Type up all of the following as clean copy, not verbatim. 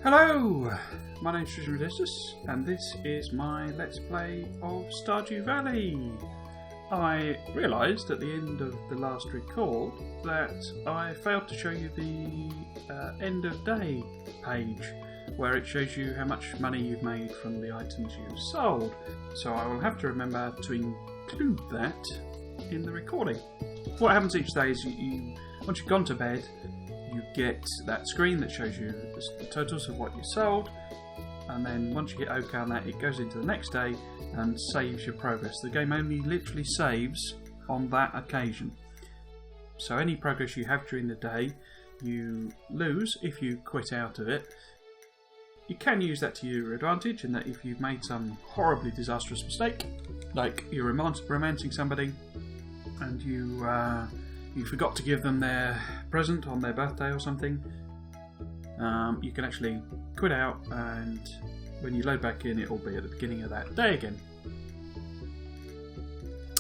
Hello, my name's Fisherman, and this is my Let's Play of Stardew Valley. I realised at the end of the last record that I failed to show you the end of day page, where it shows you how much money you've made from the items you've sold. So I will have to remember to include that in the recording. What happens each day is you once you've gone to bed, you get that screen that shows you the totals of what you sold, and then once you hit OK on that, it goes into the next day and saves your progress. The game only literally saves on that occasion. So any progress you have during the day, you lose if you quit out of it. You can use that to your advantage, in that if you've made some horribly disastrous mistake, like you're romancing somebody and you forgot to give them their present on their birthday or something, you can actually quit out, and when you load back in, it will be at the beginning of that day again.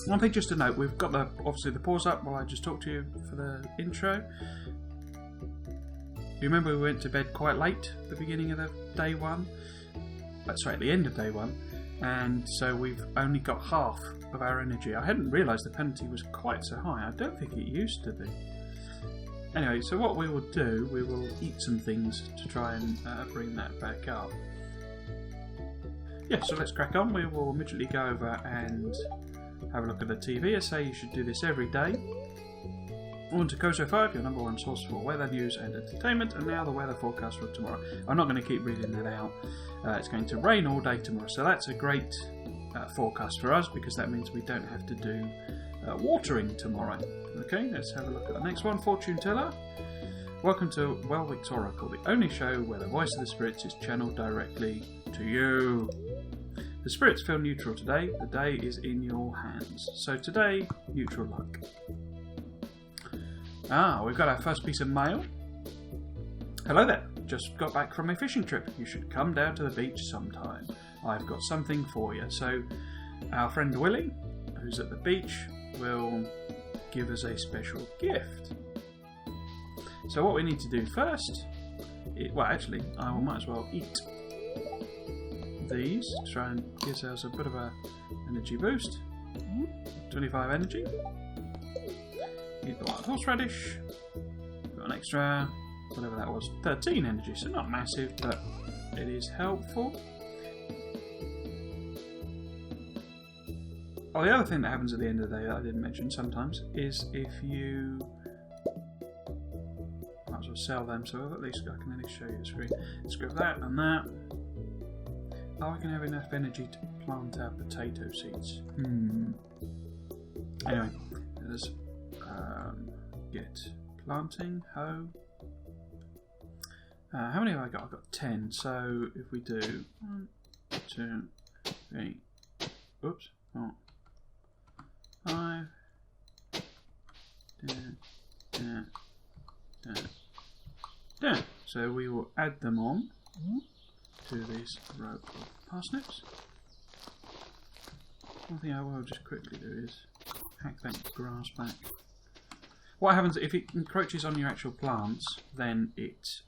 One thing just to note, we've got obviously the pause up while I just talked to you for the intro. You remember we went to bed quite late at the beginning of the day one? Sorry, at the end of day one. And so we've only got half of our energy. I hadn't realised the penalty was quite so high. I don't think it used to be. Anyway, so what we will do, we will eat some things to try and bring that back up. Yeah, so let's crack on. We will immediately go over and have a look at the TV. I say you should do this every day. On to Kozo 5, your number one source for weather, news and entertainment, and now the weather forecast for tomorrow. I'm not going to keep reading that out. It's going to rain all day tomorrow, so that's a great forecast for us, because that means we don't have to do watering tomorrow. Okay, let's have a look at the next one. Fortune Teller. Welcome to Welwick's Oracle, the only show where the voice of the spirits is channeled directly to you. The spirits feel neutral today. The day is in your hands. So today, neutral luck. We've got our first piece of mail. Hello there. Just got back from a fishing trip. You should come down to the beach sometime. I've got something for you. So, our friend Willy, who's at the beach, will give us a special gift. So what we need to do first, I might as well eat these to try and give ourselves a bit of a energy boost. 25 energy. Eat the wild horseradish. Got an extra, whatever that was, 13 energy. So not massive, but it is helpful. Oh, the other thing that happens at the end of the day that I didn't mention sometimes is if you... might as well sell them, so at least I can at least show you the screen. Let's grab that and that. Oh, we can have enough energy to plant our potato seeds. Anyway, let's get planting, hoe. How many have I got? I've got 10, so if we do 1, 2, 3, oops, 4, 5, 10. So we will add them on to this row of parsnips. One thing I will just quickly do is hack that grass back. What happens if it encroaches on your actual plants, then it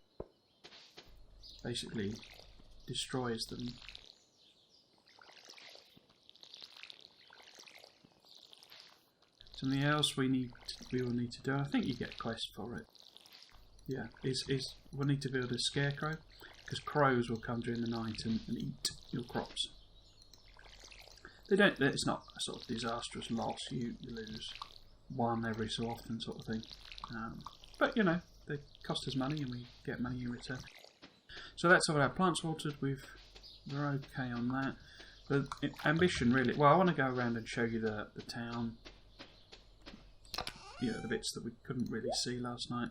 basically destroys them. Something else we will need to do, I think you get a quest for it. Yeah, we'll need to build a scarecrow, because crows will come during the night and eat your crops. It's not a sort of disastrous loss. You lose one every so often, sort of thing. But you know, they cost us money and we get money in return. So that's all our plants watered. We're okay on that. But ambition, really. Well, I want to go around and show you the town. You know, the bits that we couldn't really see last night.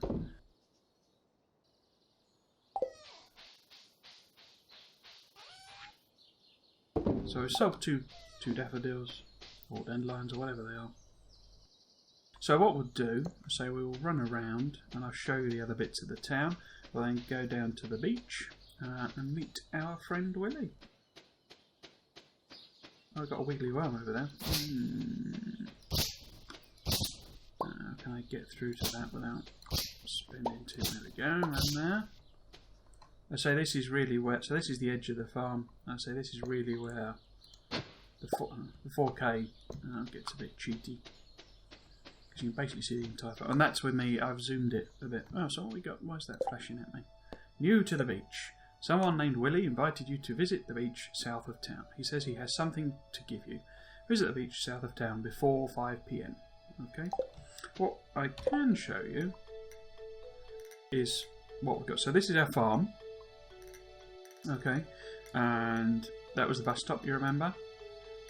So we sold two daffodils, or dandelions, or whatever they are. So what we'll do, we will run around and I'll show you the other bits of the town. We'll then go down to the beach and meet our friend Willy. Oh, I've got a wiggly worm over there. Can I get through to that without spending too? There we go, around there. I say this is really where. So this is the edge of the farm. I say this is really where the 4K gets a bit cheaty. Because you can basically see the entire farm. And that's with me, I've zoomed it a bit. Oh, so what we got? Why is that flashing at me? New to the beach. Someone named Willy invited you to visit the beach south of town. He says he has something to give you. Visit the beach south of town before 5 PM. Okay? What I can show you is what we've got. So this is our farm. Okay? And that was the bus stop, you remember?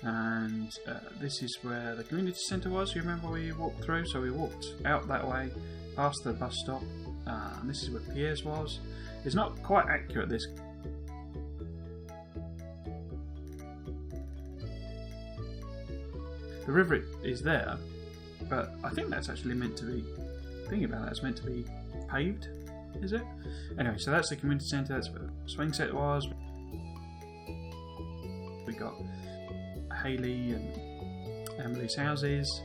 And this is where the community centre was. You remember where you walked through? So we walked out that way, past the bus stop. And this is where Piers was. It's not quite accurate, this. The river is there, but I think that's actually meant to be, thinking about that, it's meant to be paved, is it? Anyway, so that's the community centre, that's where the swing set was. We got Hayley and Emily's houses.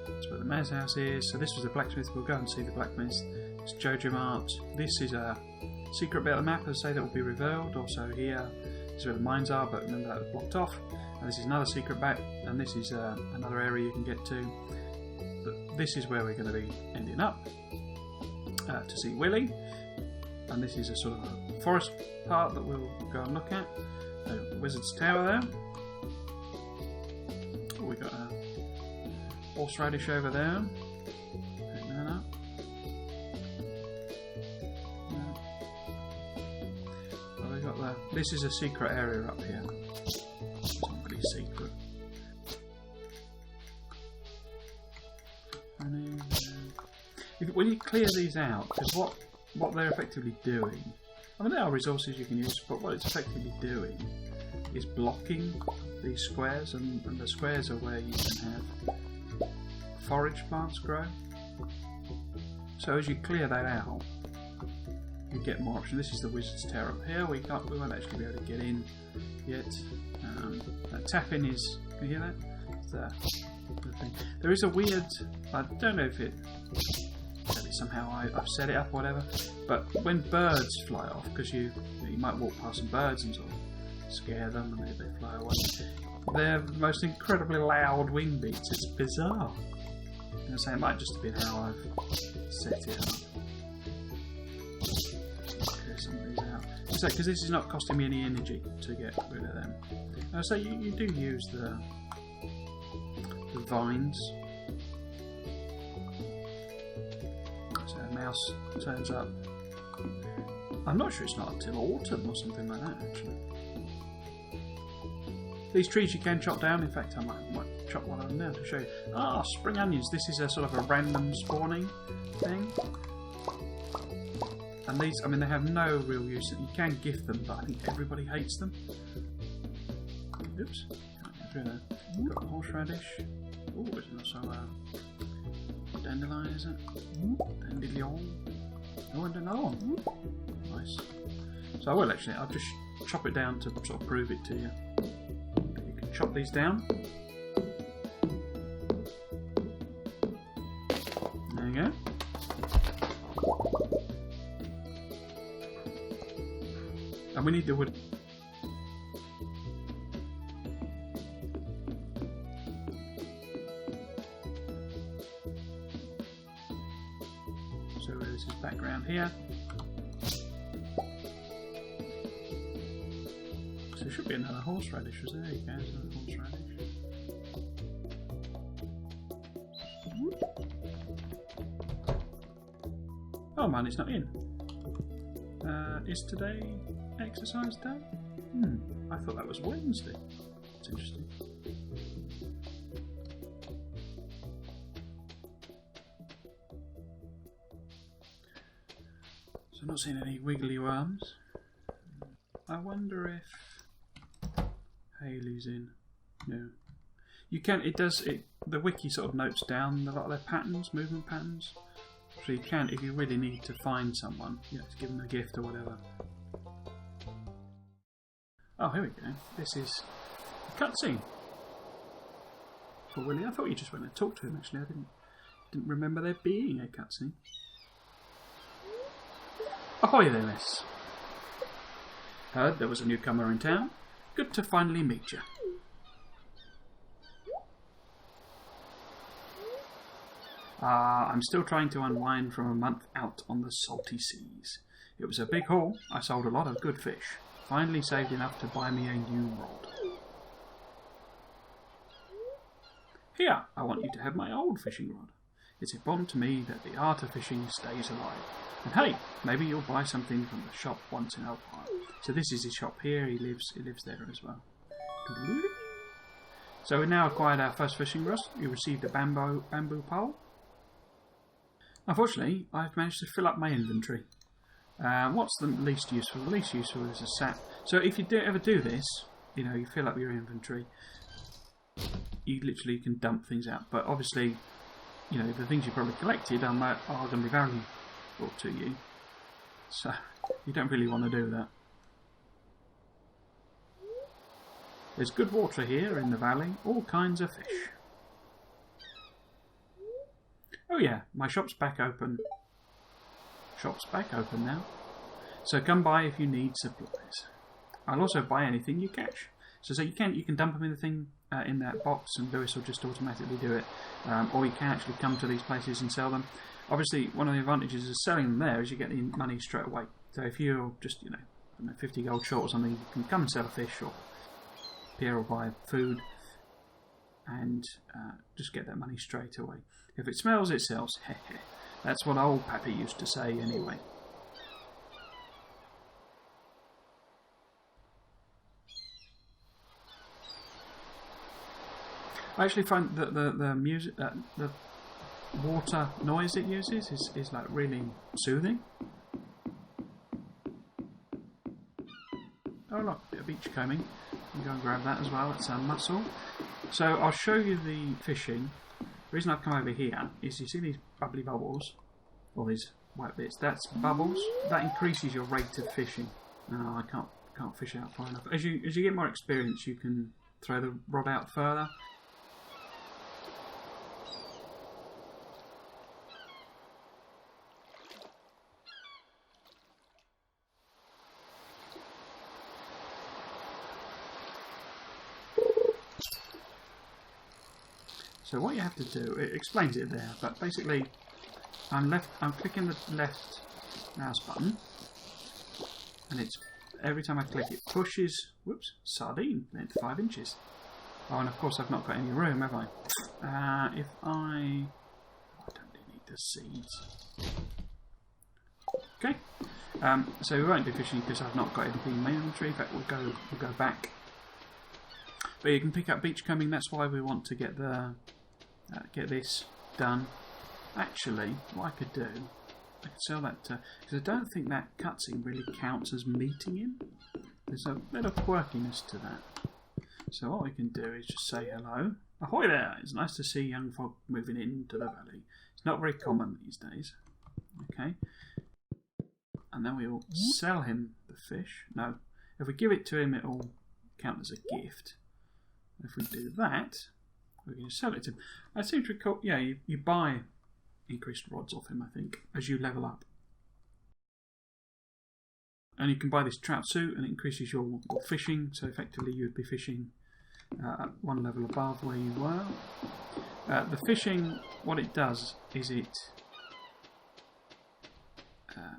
That's where the mayor's house is. So this was the blacksmith. We'll go and see the blacksmith. It's Jojo Mart. This is a secret bit of the map, as I say, that will be revealed. Also here is where the mines are, but remember that was blocked off. And this is another secret back, and this is another area you can get to. But this is where we're going to be ending up to see Willy. And this is a sort of a forest part that we'll go and look at. Wizard's Tower there. Oh, we got a horseradish over there. Pick that up. Well, we got the. This is a secret area up here. It's not really secret. And when you clear these out, because what they're effectively doing. I mean, there are resources you can use, but what it's effectively doing is blocking these squares, and the squares are where you can have forage plants grow. So as you clear that out, you get more options. This is the Wizard's Tower up here. We won't actually be able to get in yet. That tapping is. Can you hear that? It's the thing. There is a weird. I don't know if it. Somehow I've set it up or whatever, but when birds fly off, because you might walk past some birds and sort of scare them and they fly away, they're the most incredibly loud wing beats. It's bizarre. I'm going to say it might just have been how I've set it up. Clear some of these out. So, because this is not costing me any energy to get rid of them. So you do use the vines. Mouse turns up. I'm not sure it's not until autumn or something like that, actually. These trees you can chop down. In fact, I might chop one of them now to show you. Spring onions. This is a sort of a random spawning thing. And these, I mean, they have no real use. You can gift them, but I think everybody hates them. Oops. Can't get through there. Got horseradish. Oh, it's also dandelion, is it? Dandelion. Oh, and another one. Nice. So I will actually, I'll just chop it down to sort of prove it to you. You can chop these down. There you go. And we need the wood. So this is background here. So there should be another horseradish. Was there? There you go, there's another horseradish. Oh man, it's not in. Is today exercise day? I thought that was Wednesday. That's interesting. So I'm not seeing any wiggly worms. I wonder if Hayley's in. No. You can, it does, the wiki sort of notes down a lot of their patterns, movement patterns. So you can, if you really need to find someone, you have to give them a gift or whatever. Oh, here we go. This is a cutscene for Willy. I thought you just went and talked to him. Actually, I didn't remember there being a cutscene. Ahoy there, miss. Heard there was a newcomer in town. Good to finally meet you. I'm still trying to unwind from a month out on the salty seas. It was a big haul. I sold a lot of good fish. Finally saved enough to buy me a new rod. Here, I want you to have my old fishing rod. It's important to me that the art of fishing stays alive. And hey, maybe you'll buy something from the shop once in a while. So this is his shop here. He lives there as well. So we now acquired our first fishing rod. You received a bamboo pole. Unfortunately, I've managed to fill up my inventory. What's the least useful? The least useful is a sap. So if you ever do this, you know, you fill up your inventory, you literally can dump things out. But obviously, you know, the things you probably collected are going to be valuable to you. So you don't really want to do that. There's good water here in the valley, all kinds of fish. Oh yeah, my shop's back open. Shop's back open now. So come by if you need supplies. I'll also buy anything you catch. So you can dump them in the thing in that box, and Lewis will just automatically do it. Or you can actually come to these places and sell them. Obviously, one of the advantages of selling them there is you get the money straight away. So if you're just, you know, 50 gold short or something, you can come and sell a fish or appear or buy food, and just get that money straight away. If it smells, it sells. That's what old Pappy used to say anyway. I actually find that the music, the water noise it uses is like really soothing. Oh look, a beachcombing. You can go and grab that as well. It's a mussel. So I'll show you the fishing. The reason I've come over here is you see these bubbly bubbles, or these white bits. That's bubbles. That increases your rate of fishing. No, I can't fish out far enough. As you get more experience, you can throw the rod out further. So what you have to do, it explains it there, but basically I'm clicking the left mouse button, and it's every time I click it pushes, whoops, sardine, length 5 inches. Oh, and of course I've not got any room, have I? I don't really need the seeds. Okay, so we won't do fishing because I've not got anything in my inventory. In fact, we'll go back. But you can pick up beachcombing. That's why we want to get this done. Actually, what I could do, I could sell that to, because I don't think that cutscene really counts as meeting him. There's a bit of quirkiness to that. So what we can do is just say hello. Ahoy there! It's nice to see young folk moving into the valley. It's not very common these days. Okay. And then we'll sell him the fish. No, if we give it to him, it'll count as a gift. If we do that, we're going to sell it to him. I seem to recall, yeah, you buy increased rods off him, I think, as you level up. And you can buy this trout suit, and it increases your fishing, so effectively you'd be fishing at one level above where you were. The fishing, what it does is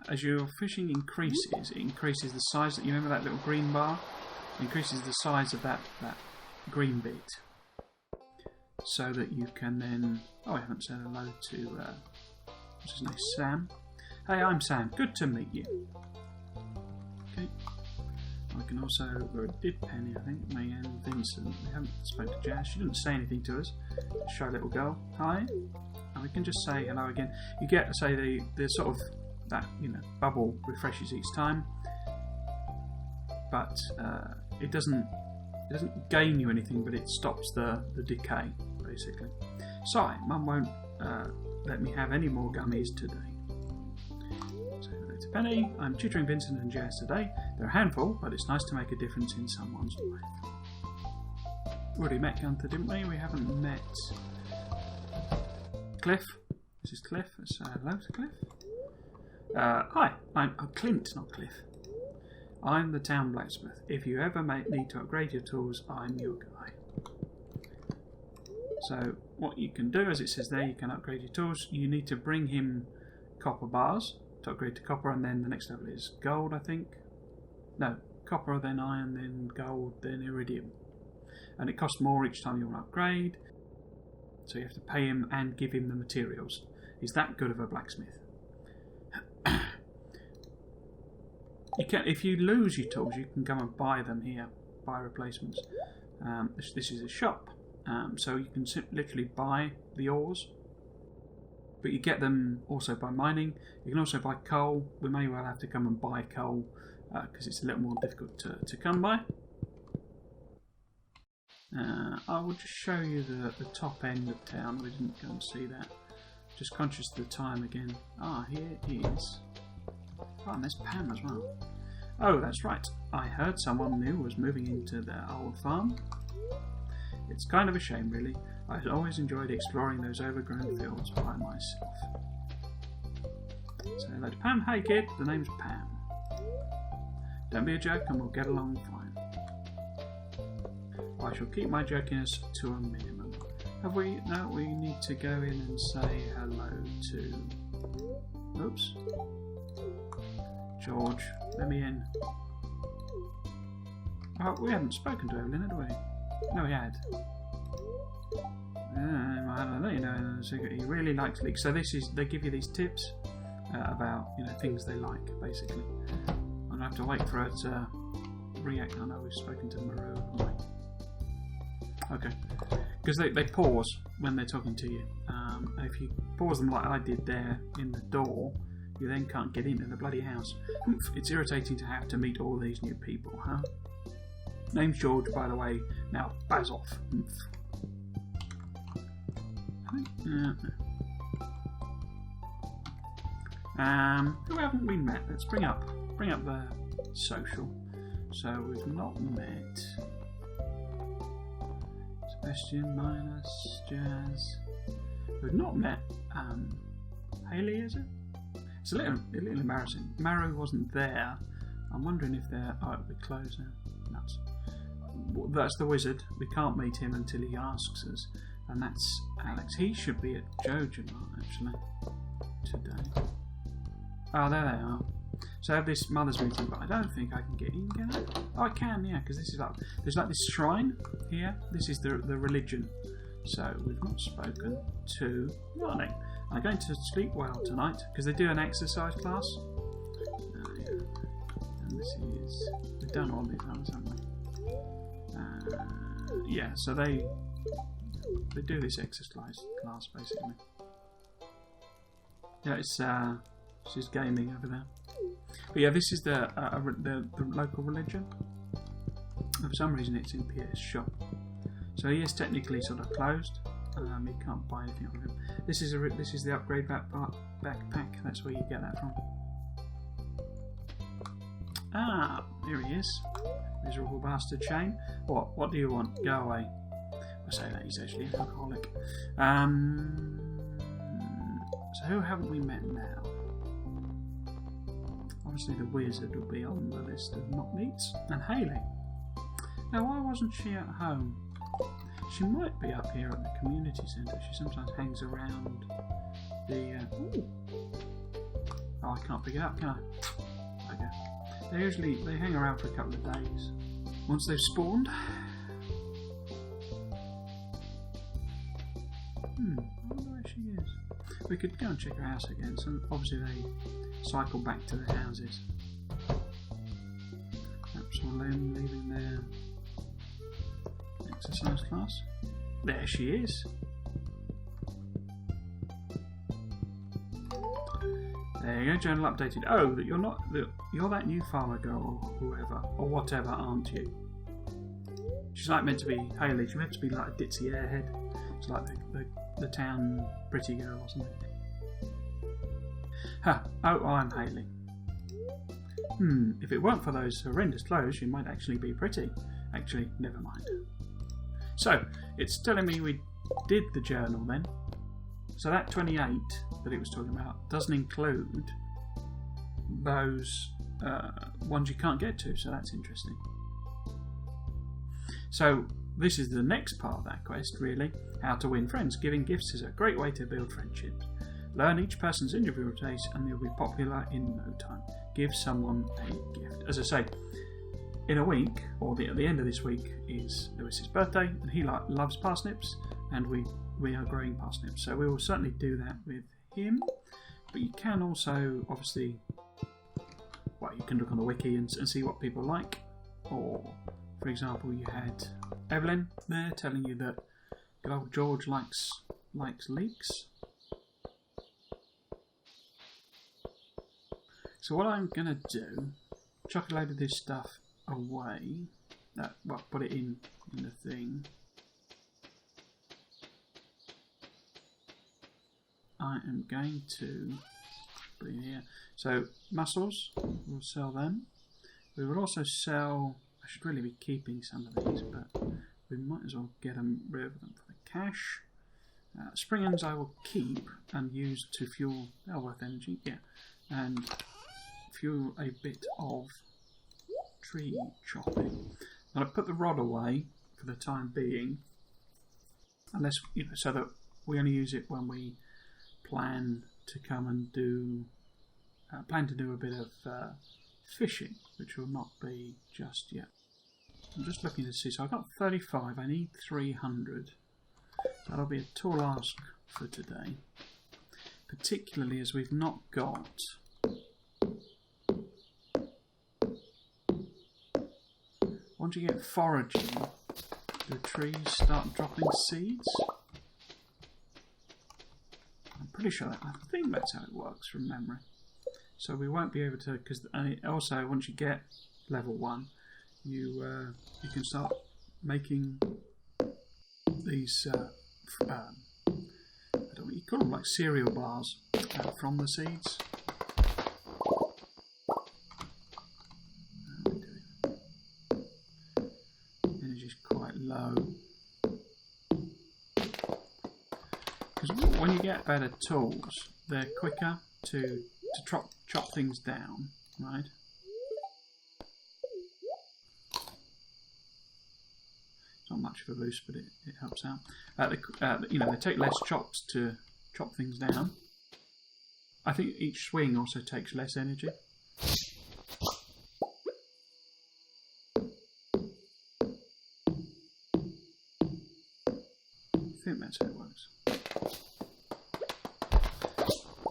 as your fishing increases, it increases the size. You remember that little green bar? It increases the size of that green bit, so that you can then. Oh, I haven't said hello to what's his name? Sam. Hey, I'm Sam. Good to meet you. Okay. I can also. We did Penny, I think. May and Vincent. We haven't spoken to Jazz. She didn't say anything to us. Shy little girl. Hi. And we can just say hello again. You get to say the sort of that bubble refreshes each time, but it doesn't gain you anything, but it stops the decay basically. Sorry, Mum won't let me have any more gummies today. So hello to Penny. I'm tutoring Vincent and Jazz today. They're a handful, but it's nice to make a difference in someone's life. We already met Gunther, didn't we? We haven't met Cliff. This is Cliff. Let's say hello to Cliff. Hi, I'm Clint, not Cliff. I'm the town blacksmith. If you ever need to upgrade your tools, I'm your guy. So what you can do, as it says there, you can upgrade your tools. You need to bring him copper bars to upgrade to copper, and then the next level is gold, I think. No, copper, then iron, then gold, then iridium. And it costs more each time you want to upgrade. So you have to pay him and give him the materials. He's that good of a blacksmith. You can, if you lose your tools, you can go and buy them here, buy replacements. This is a shop. So you can literally buy the ores, but you get them also by mining. You can also buy coal. We may well have to come and buy coal because it's a little more difficult to come by. I will just show you the top end of town. We didn't go and see that. Just conscious of the time again. Ah, here is. Oh, and there's Pam as well. Oh, that's right. I heard someone new was moving into their old farm. It's kind of a shame, really. I always enjoyed exploring those overgrown fields by myself. So hello to Pam. Hey kid, the name's Pam. Don't be a jerk and we'll get along fine. I shall keep my jerkiness to a minimum. Have we? No, we need to go in and say hello to... Oops. George, let me in. Oh, we haven't spoken to Evelyn, had we? No, we had. I don't know, you know, he really likes leeks. So this is, they give you these tips about, you know, things they like, basically. I'm going to have to wait for her to react. I know we've spoken to Maru, haven't we? Okay. Because they pause when they're talking to you. If you pause them like I did there in the door, you then can't get into the bloody house. It's irritating to have to meet all these new people, huh? Name's George, by the way. Now, buzz off. Who haven't we met? Let's bring up the social. So we've not met Sebastian, Minus, Jazz. We've not met Haley, is it? It's a little embarrassing. Maru wasn't there. I'm wondering if they're... Oh, it'll be closed now. Nuts. That's the wizard. We can't meet him until he asks us. And that's Alex. He should be at Jojima, actually, today. Oh, there they are. So I have this mother's meeting, but I don't think I can get in, can I? Oh, I can, yeah, because this is like... There's like this shrine here. This is the religion. So we've not spoken to... Morning. I'm going to sleep well tonight, because they do an exercise class. Yeah. And this is... We've done all these others, haven't we? Yeah, so they do this exercise class, basically. Yeah, it's she's gaming over there. But yeah, this is the local religion. For some reason, it's in Pierre's shop. So he is technically sort of closed. You can't buy anything from him. This is the upgrade backpack. That's where you get that from. Ah, here he is. Miserable bastard Shane. What do you want? Go away. I say that he's actually an alcoholic. So who haven't we met now? Obviously the wizard will be on the list of not meets. And Haley. Now why wasn't she at home? She might be up here at the community centre. She sometimes hangs around the... Oh, I can't pick it up, can I? Okay. They hang around for a couple of days. Once they've spawned. I wonder where she is. We could go and check her house again. So obviously they cycle back to their houses. Perhaps we'll leaving their exercise class. There she is. There you go, journal updated. Oh, that you're that new farmer girl or whoever or whatever, aren't you? She's like meant to be Haley. She's meant to be like a ditzy airhead. It's like the town pretty girl or something. Huh. Oh, I'm Haley. If it weren't for those horrendous clothes, she might actually be pretty. Actually, never mind. So, it's telling me we did the journal then. So that 28 that it was talking about doesn't include those ones you can't get to, so that's interesting. So this is the next part of that quest, really. How to win friends. Giving gifts is a great way to build friendships. Learn each person's individual taste and you'll be popular in no time. Give someone a gift. As I say, in a week, or at the end of this week, is Lewis's birthday, and he loves parsnips, and we are growing parsnips. So we will certainly do that with him. But you can also, obviously, well, you can look on the wiki and see what people like. Or, for example, you had Evelyn there telling you that good old George likes leeks. So what I'm going to do, chuck a load of this stuff away. Well, put it in the thing. I am going to put it here. So mussels, we'll sell them. We will also sell. I should really be keeping some of these, but we might as well get rid of them for the cash. Spring onions I will keep and use to fuel. They're worth energy, yeah, and fuel a bit of tree chopping. I'll put the rod away for the time being, unless so that we only use it when we plan to come and do a bit of fishing, which will not be just yet. I'm just looking to see. So I've got 35. I need 300. That'll be a tall ask for today, particularly as we've not got. Once you get foraging, the trees start dropping seeds. I'm pretty sure I think that's how it works from memory. So we won't be able to, because also once you get level 1, you can start making these I don't know what you call them, like cereal bars from the seeds. Energy's quite low. Because when you get better tools, they're quicker to chop things down, right? It's not much of a boost, but it helps out. They take less chops to chop things down. I think each swing also takes less energy. I think that's how it works.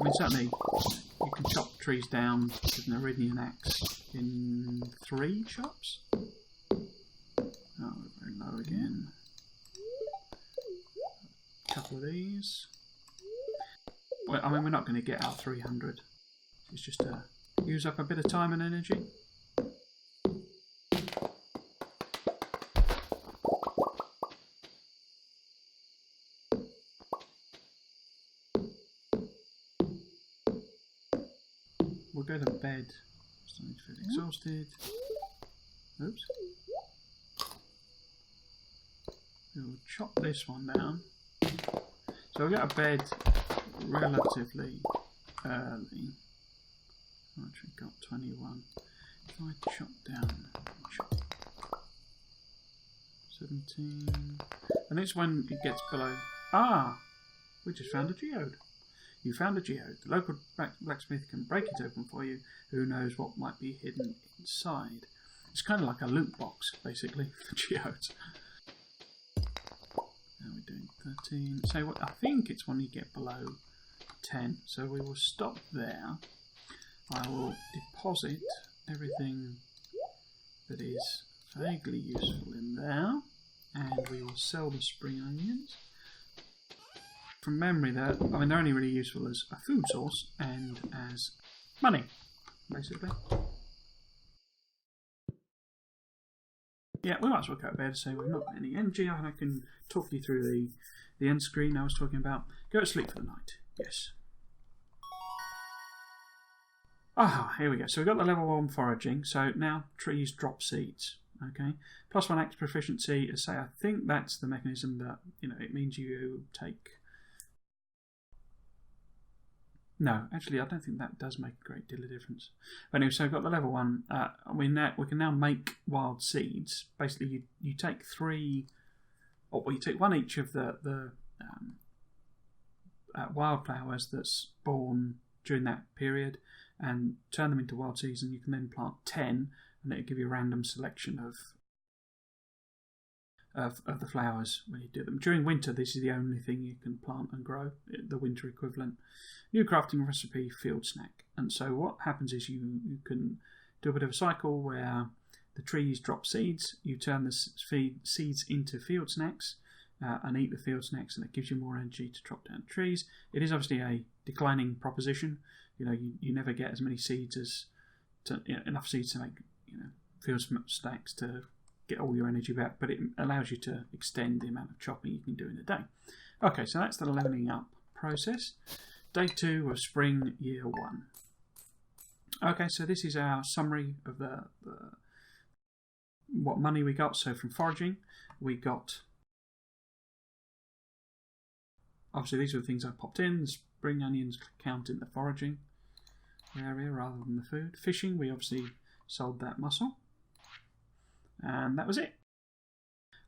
I mean, certainly you can chop trees down with an Iridian axe in 3 chops. Oh, very low again. A couple of these. Well, I mean, we're not going to get our 300. It's just to use up a bit of time and energy. We'll go to bed. Starting to feel exhausted. Oops. We'll chop this one down. So we'll get to bed relatively early. Actually got 21. If I chop down 17. And it's when it gets below. Ah! We just found a geode. You found a geode. The local blacksmith can break it open for you. Who knows what might be hidden inside. It's kind of like a loot box, basically, for geodes. Now we're doing 13. So I think it's when you get below 10. So we will stop there. I will deposit everything that is vaguely useful in there. And we will sell the spring onions. From memory, they're only really useful as a food source and as money, basically. Yeah, we might as well go to bed, so we've not got any energy, and I can talk you through the end screen I was talking about. Go to sleep for the night. Yes. Ah, here we go. So we've got the level 1 foraging, so now trees drop seeds. Okay, +1 axe proficiency. I say, I think that's the mechanism that, it means you take No, actually, I don't think that does make a great deal of difference. But anyway, so I've got the level 1. We can now make wild seeds. Basically, you take 3, or you take 1 each of the wildflowers that spawn during that period, and turn them into wild seeds, and you can then plant 10, and it'll give you a random selection of the flowers when you do them. During winter, this is the only thing you can plant and grow, the winter equivalent. New crafting recipe, field snack. And so what happens is you can do a bit of a cycle where the trees drop seeds, you turn the seeds into field snacks, and eat the field snacks, and it gives you more energy to chop down trees. It is obviously a declining proposition. You never get as many seeds enough seeds to make field snacks to get all your energy back, but it allows you to extend the amount of chopping you can do in a day. Okay, so that's the leveling up process. Day 2 of spring, year 1. Okay, so this is our summary of the what money we got. So from foraging, we got, obviously these are the things I popped in. The spring onions count in the foraging area rather than the food. Fishing, we obviously sold that mussel. And that was it.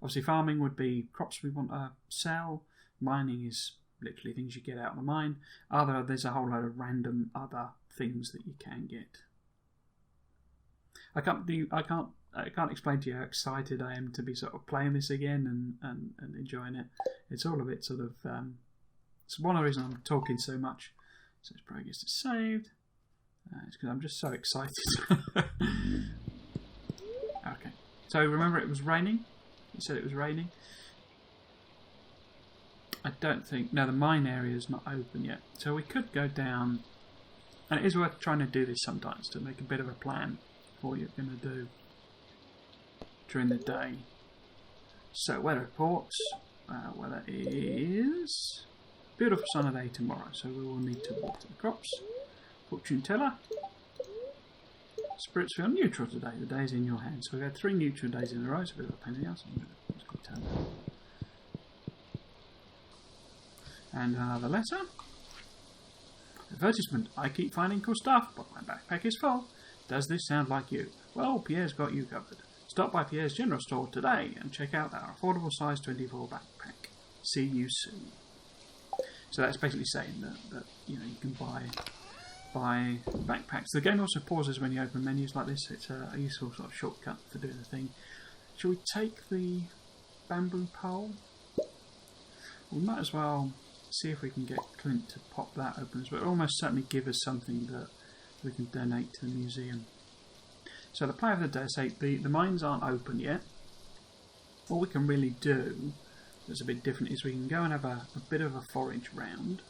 Obviously farming would be crops we want to sell. Mining is literally things you get out of the mine. There's a whole load of random other things that you can get. I can't explain to you how excited I am to be sort of playing this again and enjoying it. It's all a bit sort of it's one of the reasons I'm talking so much. So it's progress is saved. It's because I'm just so excited. Okay. So remember it was raining? You said it was raining? I don't think... No, the mine area is not open yet. So we could go down... And it is worth trying to do this sometimes to make a bit of a plan for what you're going to do during the day. So weather reports. Weather is... Beautiful sunny day tomorrow. So we will need to water the crops. Fortune teller. Spirits feel neutral today. The day is in your hands. So we've had 3 neutral days in a row. So a bit of a pain in the ass. I'm just going to turn that. And another letter. Advertisement. I keep finding cool stuff, but my backpack is full. Does this sound like you? Well, Pierre's got you covered. Stop by Pierre's General Store today and check out our affordable size 24 backpack. See you soon. So that's basically saying that you can buy backpacks. The game also pauses when you open menus like this. It's a useful sort of shortcut for doing the thing. Shall we take the bamboo pole? We might as well see if we can get Clint to pop that open as well. It'll almost certainly give us something that we can donate to the museum. So the play of the day, say the mines aren't open yet. What we can really do that's a bit different is we can go and have a bit of a forage round.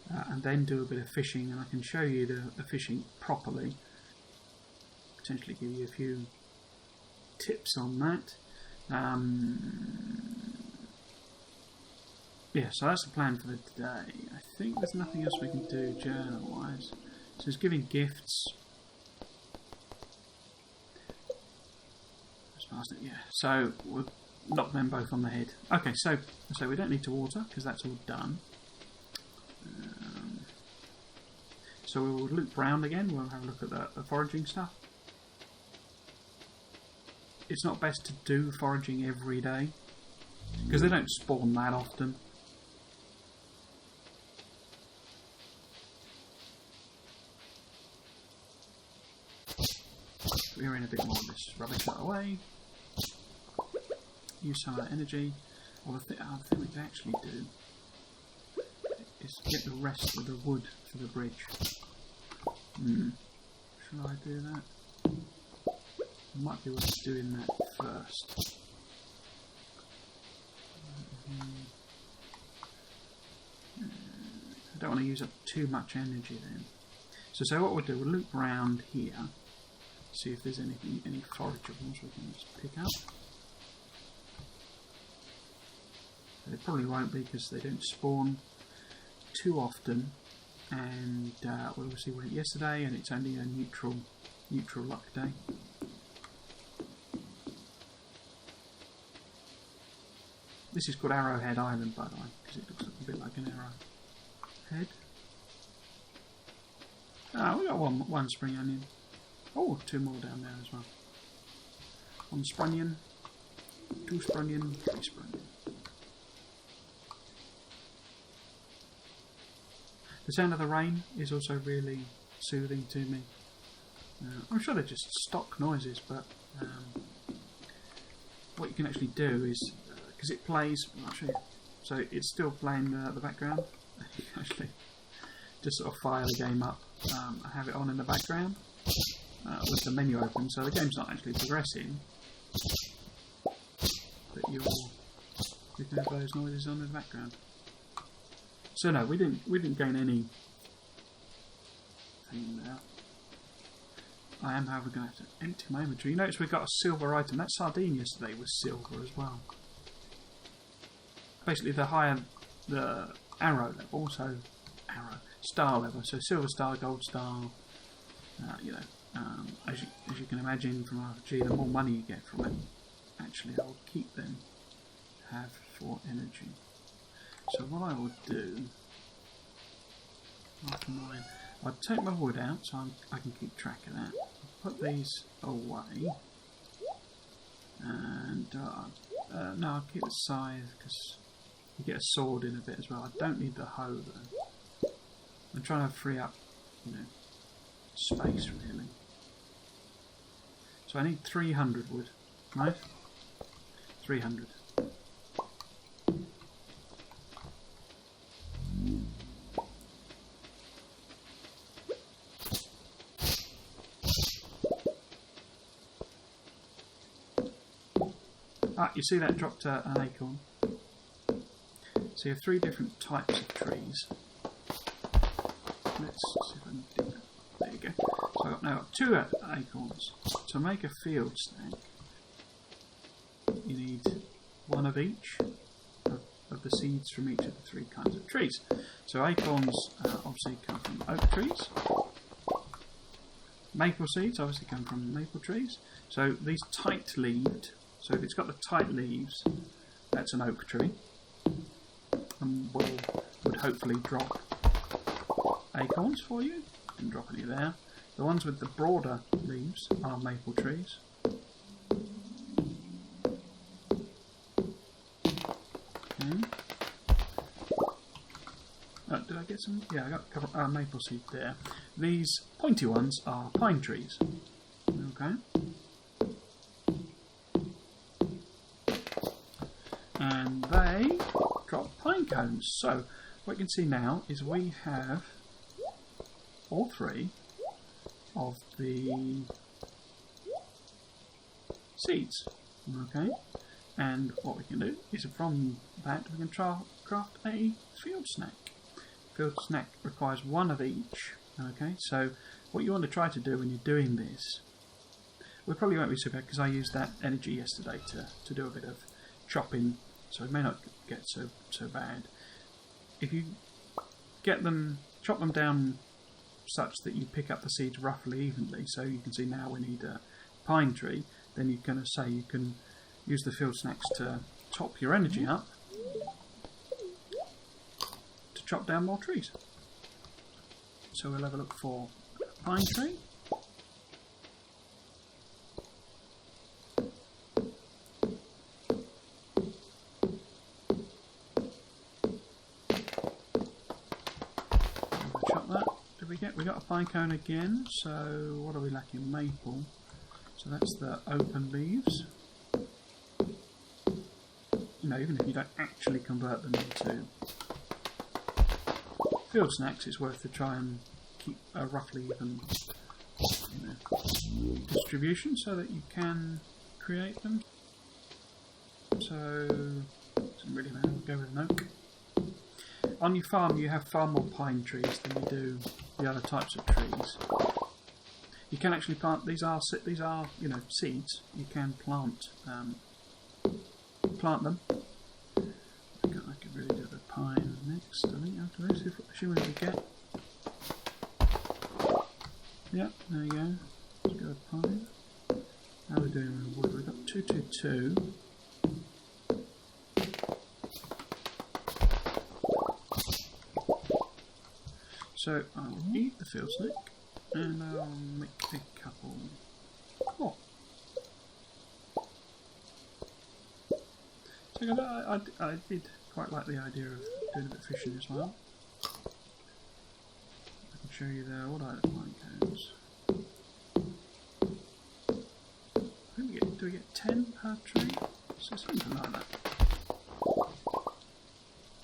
And then do a bit of fishing, and I can show you the fishing properly. Potentially give you a few tips on that. Yeah, so that's the plan for the day. I think there's nothing else we can do journal-wise. So it's giving gifts. Just past it, yeah. So we'll knock them both on the head. Okay, so we don't need to water because that's all done. So we will loop round again. We'll have a look at the foraging stuff. It's not best to do foraging every day because they don't spawn that often. We're in a bit more of this rubbish out of the way. Use some of that energy. Or the thing we can actually do is get the rest of the wood for the bridge. Shall I do that? It might be worth doing that first. I don't want to use up too much energy then. So what we'll do, we'll loop round here, see if there's any forageables we can just pick up. They probably won't be because they don't spawn too often, and we obviously went yesterday and it's only a neutral luck day. This is called Arrowhead Island, by the way, because it looks a bit like an arrow head. Ah, we got one spring onion. Oh, 2 more down there as well. 1 sprunion, 2 sprunion, 3 sprunion. The sound of the rain is also really soothing to me. I'm sure they're just stock noises, but what you can actually do is, because it plays, I'll show you. So it's still playing the background. You can actually just sort of fire the game up and have it on in the background with the menu open. So the game's not actually progressing, but you can have those noises on in the background. So no, we didn't gain any thing there. I am, however, going to have to empty my inventory. You notice we got a silver item. That sardine yesterday was silver as well. Basically, the higher the arrow level, so star level, so silver star, gold star. As you can imagine from RPG, the more money you get from it, actually, I'll keep them have for energy. So what I would do after mine, I'd take my wood out so I can keep track of that. I'll put these away, and no, I'll keep the scythe because you get a sword in a bit as well. I don't need the hoe though. I'm trying to free up, space really. So I need 300 wood, right? 300. Ah, you see that dropped an acorn. So you have 3 different types of trees. Let's see if I can do that. There you go. So I've now got 2 acorns. To make a field snack, you need 1 of each of the seeds from each of the 3 kinds of trees. So acorns obviously come from oak trees. Maple seeds obviously come from maple trees. So these tight-leaved, so if it's got the tight leaves, that's an oak tree, and would hopefully drop acorns for you. Didn't drop any there. The ones with the broader leaves are maple trees. Okay. Did I get some? Yeah, I got a couple maple seed there. These pointy ones are pine trees. Okay. And they drop pine cones. So what you can see now is we have all 3 of the seeds. Okay, and what we can do is from that we can craft a field snack. Field snack requires 1 of each. Okay, so what you want to try to do when you're doing this, we probably won't be so bad because I used that energy yesterday to do a bit of chopping, so it may not get so bad. If you chop them down such that you pick up the seeds roughly evenly, so you can see now we need a pine tree, then you're going to say you can use the field snacks to top your energy up to chop down more trees. So we'll have a look for a pine tree. We got a pine cone again, so what are we lacking? Maple. So that's the open leaves. Even if you don't actually convert them into field snacks, it's worth to try and keep a roughly even distribution so that you can create them. So, doesn't really matter, we'll go with an oak. On your farm you have far more pine trees than you do the other types of trees. You can actually plant, these are seeds. You can plant them. I could really do the pine next, I think, after this, assuming we get. Yep, there you go. Let's go with pine. How are we doing with wood? We've got 222. So I will eat the field snack. And I'll make a couple. Oh. So I did quite like the idea of doing a bit of fishing as well. I can show you there what I like goes. I think do we get 10 per tree? So something like that.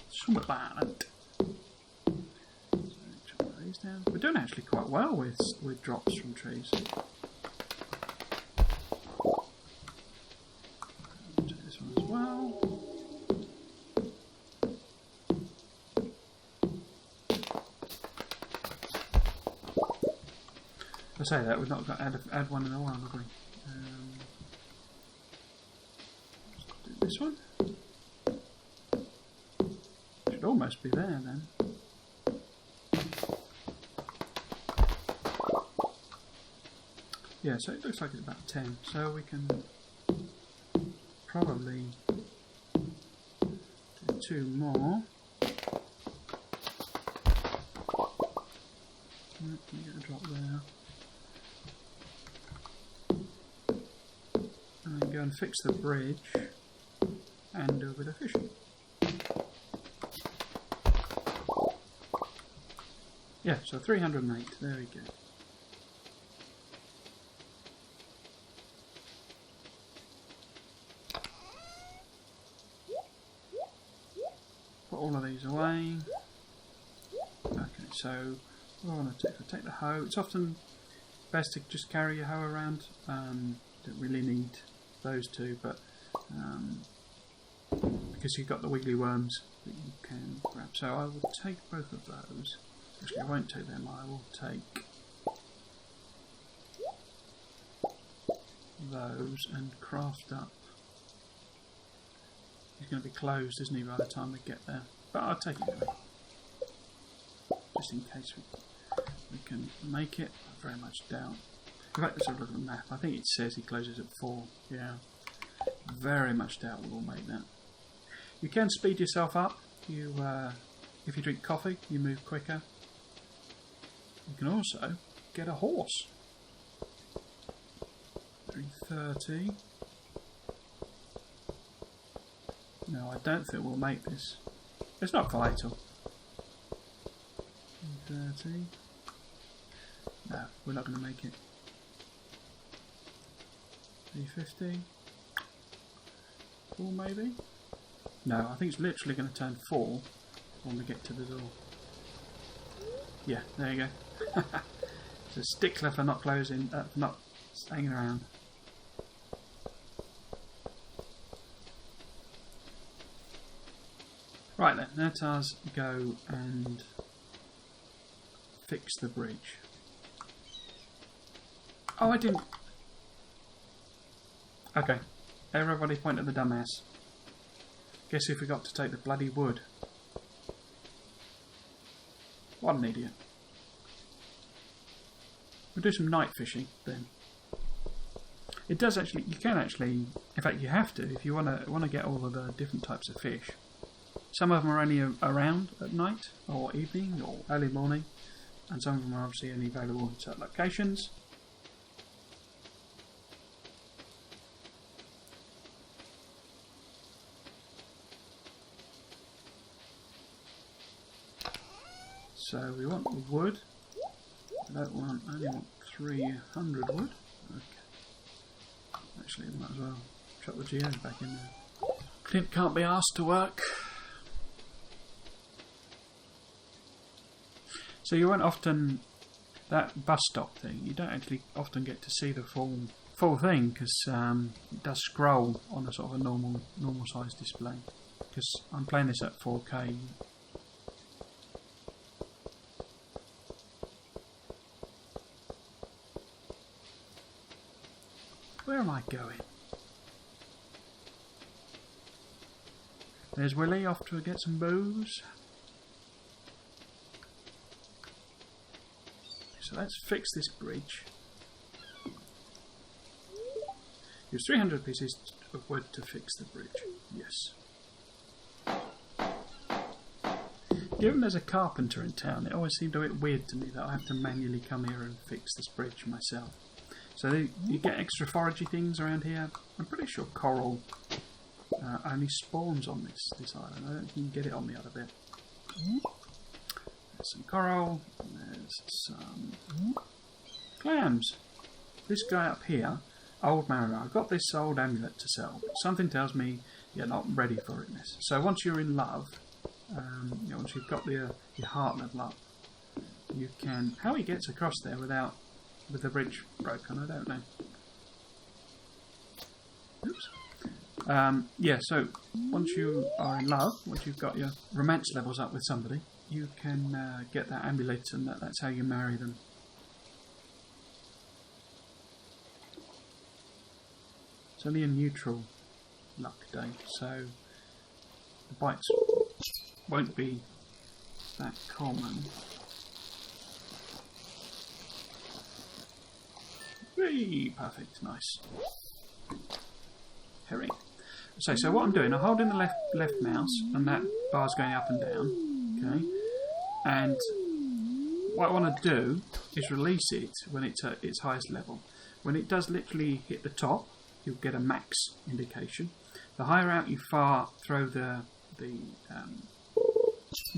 Something like that. So chop these down. We're doing actually quite well with drops from trees. Do this one as well. I say that we've not got to add one in a while, have we? Do this one. Should almost be there then. Yeah, so it looks like it's about 10. So we can probably do 2 more. You get a drop there. And then go and fix the bridge and do a bit of fishing. Yeah, so 308, there we go. Put all of these away. Okay, so what I want to take the hoe. It's often best to just carry your hoe around. Don't really need those two, but because you've got the wiggly worms that you can grab. So I will take both of those. Actually, I won't take them. I will take those and craft up. He's going to be closed, isn't he, by the time we get there? But I'll take it anyway, just in case we can make it. I very much doubt. In fact, let's have a look at the map. I think it says he closes at 4. Yeah, very much doubt we'll make that. You can speed yourself up. You, if you drink coffee, you move quicker. You can also get a horse. 330. No, I don't think we'll make this. It's not vital. 330. No, we're not going to make it. 350. 4 maybe? No, I think it's literally going to turn 4 when we get to the door. Yeah, there you go. It's a stickler for not closing, not hanging around. Right then, let us go and fix the bridge. Oh, I didn't. Okay, everybody point at the dumbass. Guess who forgot to take the bloody wood? What an idiot. We'll do some night fishing then. It does actually, you can actually, in fact you have to, if you want to get all of the different types of fish. Some of them are only around at night or evening or early morning, and some of them are obviously only available in certain locations. So we want the wood. I only want 300 wood. Okay. Actually, we might as well chuck the geode back in there. Clint can't be asked to work. So you won't often, that bus stop thing, you don't actually often get to see the full thing, because it does scroll on a sort of a normal size display. Because I'm playing this at 4K. Where am I going? There's Willy off to get some booze. So let's fix this bridge. Use 300 pieces of wood to fix the bridge. Yes. Given there's a carpenter in town, it always seemed a bit weird to me that I have to manually come here and fix this bridge myself. So you get extra foragey things around here. I'm pretty sure coral only spawns on this island. I don't think you can get it on the other bit. There's some coral. There's some clams. This guy up here, old mariner. I've got this old amulet to sell. Something tells me you're not ready for it. So once you're in love, once you've got your heart level up, you can. How he gets across there with the bridge broken, I don't know. Oops. Yeah, so once you are in love, once you've got your romance levels up with somebody, you can get that amulet, and that's how you marry them. It's only a neutral luck day, so the bites won't be that common. Whee! Perfect, nice. Herring. So what I'm doing, I'm holding the left mouse, and that bar's going up and down. Okay, and what I want to do is release it when it's at its highest level. When it does literally hit the top, you'll get a max indication. The higher out you throw the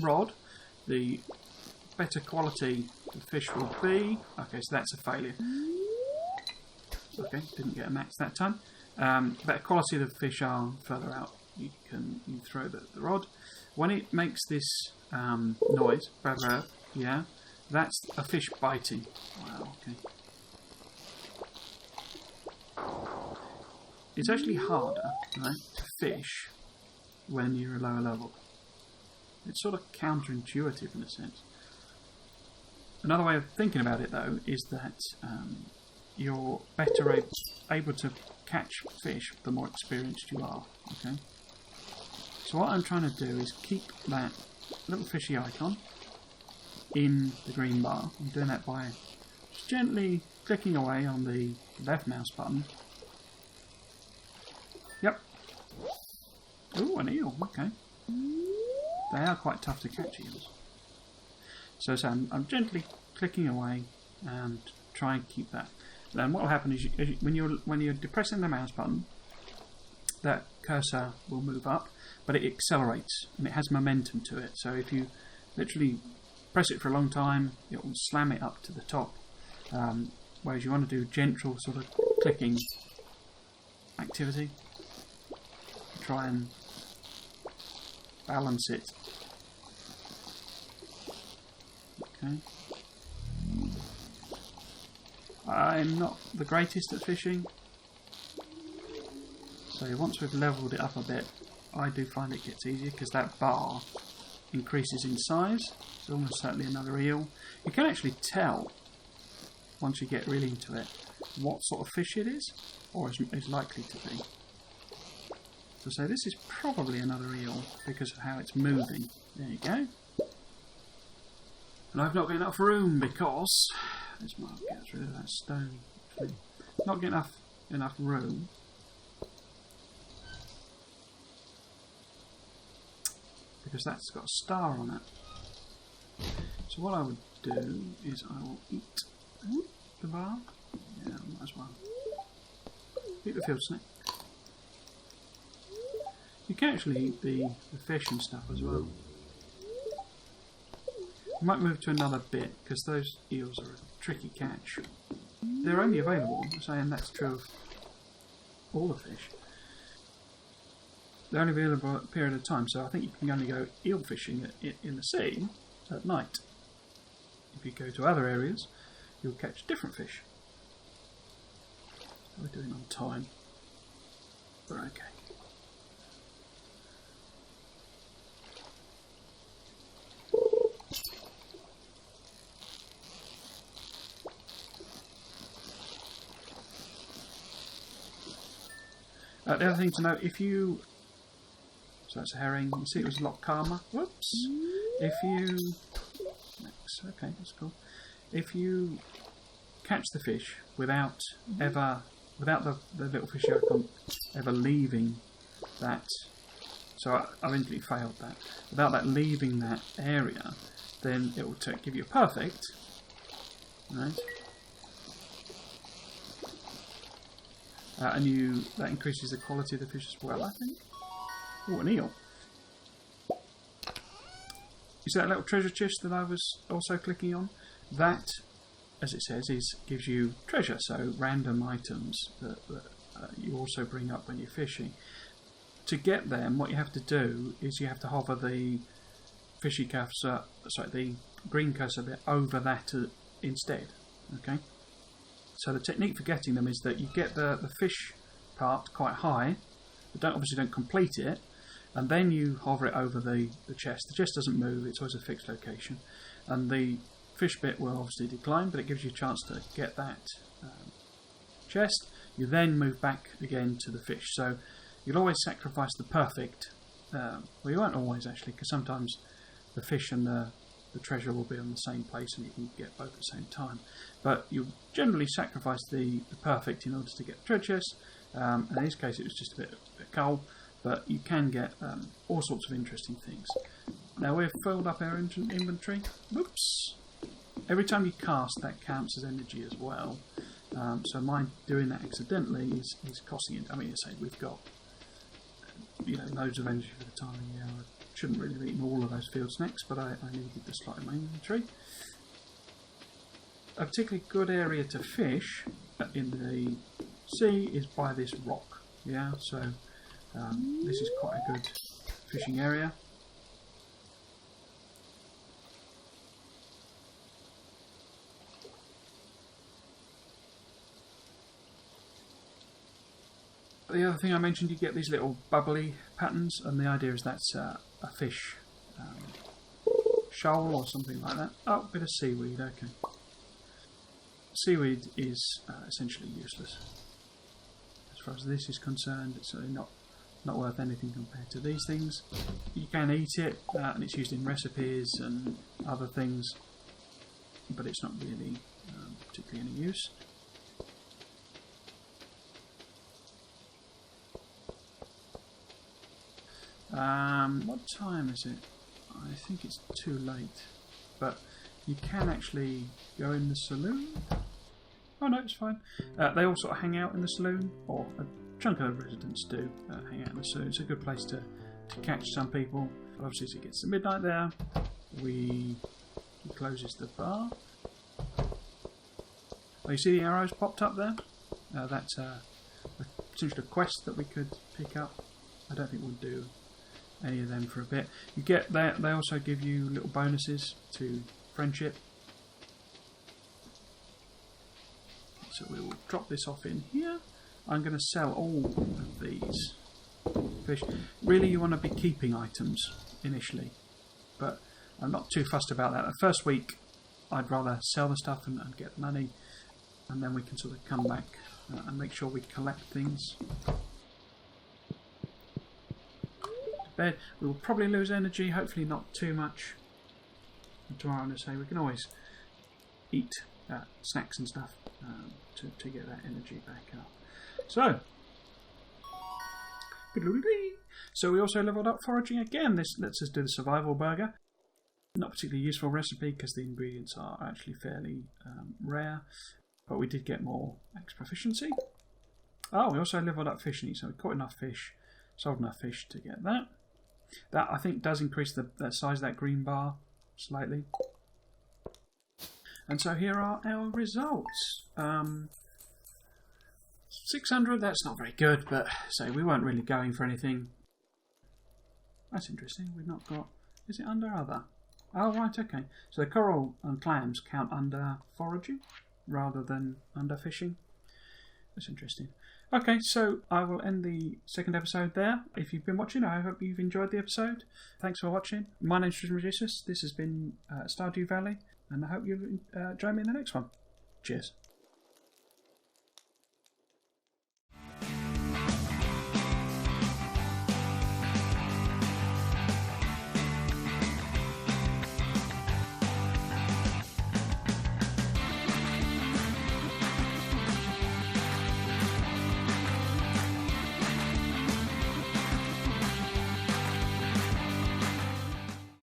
rod, the better quality the fish will be. Okay, so that's a failure. Okay, didn't get a max that time. Better quality the fish are further out. You throw the rod. When it makes this noise, yeah, that's a fish biting. Wow, okay. It's actually harder, right, to fish when you're a lower level. It's sort of counterintuitive in a sense. Another way of thinking about it, though, is that you're better able to catch fish the more experienced you are. Okay. So what I'm trying to do is keep that little fishy icon in the green bar. I'm doing that by just gently clicking away on the left mouse button. Yep. Ooh, an eel. Okay. They are quite tough to catch, eels. So I'm gently clicking away and try and keep that. Then what will happen is when you're depressing the mouse button, that cursor will move up, but it accelerates and it has momentum to it. So if you literally press it for a long time, it will slam it up to the top. Whereas you want to do gentle sort of clicking activity. Try and balance it. Okay. I'm not the greatest at fishing, so once we've levelled it up a bit, I do find it gets easier because that bar increases in size. It's almost certainly another eel. You can actually tell once you get really into it what sort of fish it is, or is likely to be. So this is probably another eel because of how it's moving. There you go. And I've not got enough room because let's get rid of that stone. Not get enough room. Because that's got a star on it. So what I would do is I will eat the bar. Yeah, might as well. Eat the field snake. You can actually eat the fish and stuff as well. I might move to another bit because those eels are a tricky catch. They're only available, I'm saying that's true of all the fish. They're only available at a period of time, so I think you can only go eel fishing in the sea at night. If you go to other areas, you'll catch different fish. We're doing on time. We're okay. The other thing to note, so that's a herring, you see it was a lot calmer. Whoops! Okay, that's cool. If you catch the fish without the little fishy icon ever leaving that So I eventually failed that. Without that leaving that area, then it will give you a perfect. Right? And that increases the quality of the fish as well, I think. Oh, an eel. You see that little treasure chest that I was also clicking on? That, as it says, gives you treasure, so random items that you also bring up when you're fishing. To get them, what you have to do is you have to hover the the green cursor bit over that instead. Okay. So the technique for getting them is that you get the fish part quite high, but obviously don't complete it, and then you hover it over the chest. The chest doesn't move; it's always a fixed location, and the fish bit will obviously decline, but it gives you a chance to get that chest. You then move back again to the fish. So you'll always sacrifice the perfect. Well, you won't always actually, because sometimes the fish and the treasure will be on the same place and you can get both at the same time. But you generally sacrifice the perfect in order to get the treasure chest. In this case, it was just a bit of coal, but you can get all sorts of interesting things. Now we've filled up our inventory. Whoops! Every time you cast, that counts as energy as well. So mine doing that accidentally is costing it. I mean, I say we've got loads of energy for the time of year. I shouldn't really have eaten all of those field snacks, but I needed the slot in my inventory. A particularly good area to fish in the sea is by this rock. Yeah, so this is quite a good fishing area. The other thing I mentioned, you get these little bubbly patterns, and the idea is that's a fish shoal or something like that. Oh, a bit of seaweed, okay. Seaweed is essentially useless. As far as this is concerned, it's certainly not worth anything compared to these things. You can eat it, and it's used in recipes and other things, but it's not really particularly any use. What time is it? I think it's too late, but you can actually go in the saloon. Oh no, it's fine. They all sort of hang out in the saloon, or a chunk of the residents do hang out in the saloon. It's a good place to catch some people. But obviously, as it gets to midnight there, he closes the bar. Oh, you see the arrows popped up there? That's potentially a quest that we could pick up. I don't think we'll do any of them for a bit. You get that they also give you little bonuses to friendship. So we will drop this off in here. I'm going to sell all of these fish. Really, you want to be keeping items initially, but I'm not too fussed about that. The first week, I'd rather sell the stuff and get the money, and then we can sort of come back and make sure we collect things. Bed. We will probably lose energy, hopefully not too much. And tomorrow I'm going to say we can always eat snacks and stuff to get that energy back up. So we also leveled up foraging again. This lets us do the survival burger. Not particularly useful recipe because the ingredients are actually fairly rare, but we did get more extra efficiency. Oh, we also leveled up fishing, so we caught enough fish, sold enough fish to get that. That I think does increase the size of that green bar slightly. And so here are our results. 600, that's not very good, but so we weren't really going for anything. That's interesting. We've not got. Is it under other? Oh, right, okay. So the coral and clams count under foraging rather than under fishing. That's interesting. Okay, so I will end the second episode there. If you've been watching, I hope you've enjoyed the episode. Thanks for watching. My name's Tuesday GMT. This has been Stardew Valley, and I hope you'll join me in the next one. Cheers.